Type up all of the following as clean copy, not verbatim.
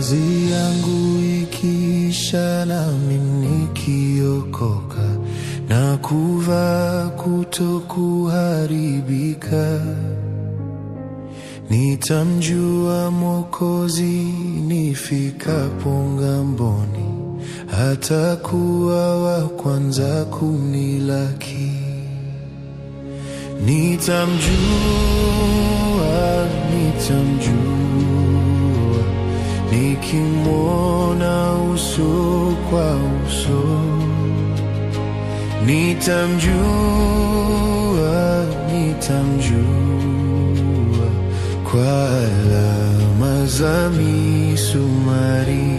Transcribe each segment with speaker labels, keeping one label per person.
Speaker 1: kazi yangu ikiisha nami nikiokoka na kuvaa kutokuharibika, nitamjua Mwokozi nifikapo ngamboni, hatakuwa wa kwanza kunilaki. Nitamjua, nikimwona uso kwa uso. Nitamjua kwa alama za misumari.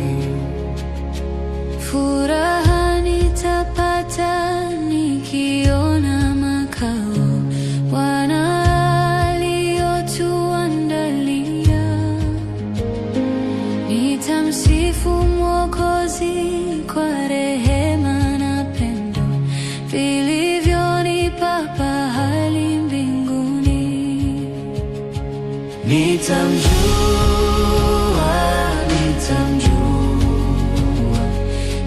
Speaker 2: Furaha nitapata nikiona makao Bwana aliyotuandalia. Nitamsifu Mwokozi kwa rehema na pendo vilivyonipa pahali mbinguni.
Speaker 1: Nitamjua,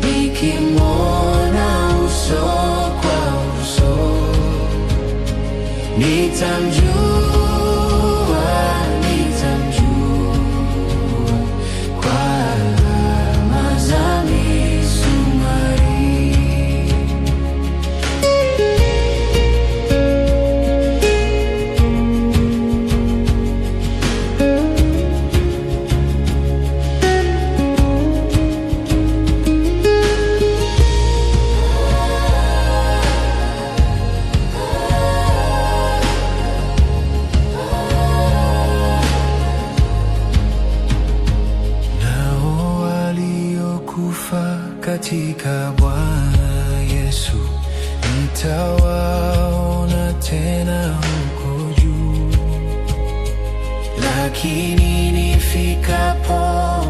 Speaker 1: nikimwona uso kwa uso. Nitamjua kwa alama za misumari. Katika Bwana Yesu nitawaona tena huko juu, lakini nifikapo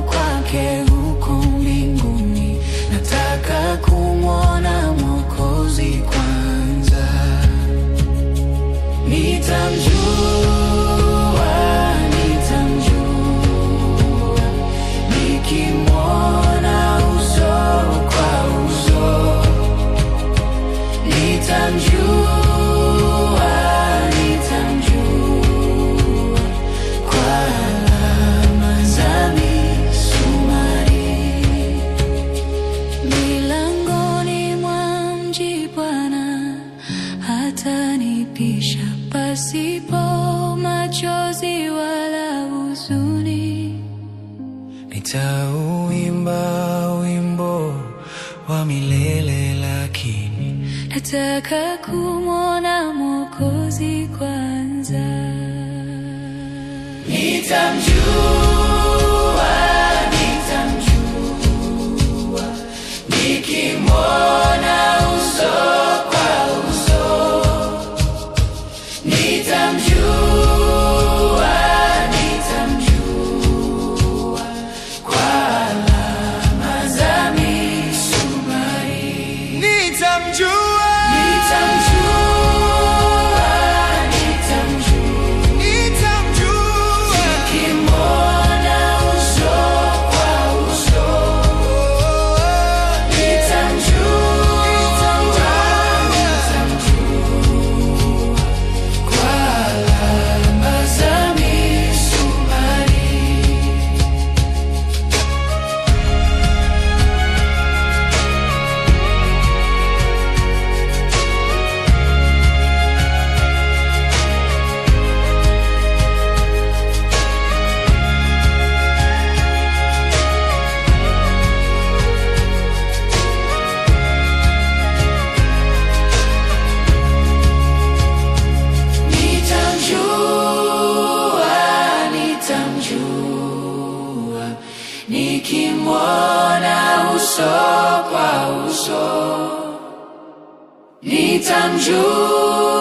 Speaker 1: kwake huko mbinguni, nataka kumwona Mwokozi kwanza. Nitamjua, nikimwona uso kwa uso. Nitamjua kwa alama za misumari.
Speaker 2: Milangoni mwa mji Bwana hatanipisha, pasipo machozi wala huzuni.
Speaker 1: Nitauimba wimbo wa milele, lakini
Speaker 2: nataka kumwona Mwokozi kwanza.
Speaker 1: Nitamjua, nikimwona uso kwa uso. Nitamjua kwa alama za misumari. Nitamjua, nikimwona uso kwa uso. Nitamjua kwa alama za misumari. Nitamjua, nikimwona uso kwa uso. Nitamjua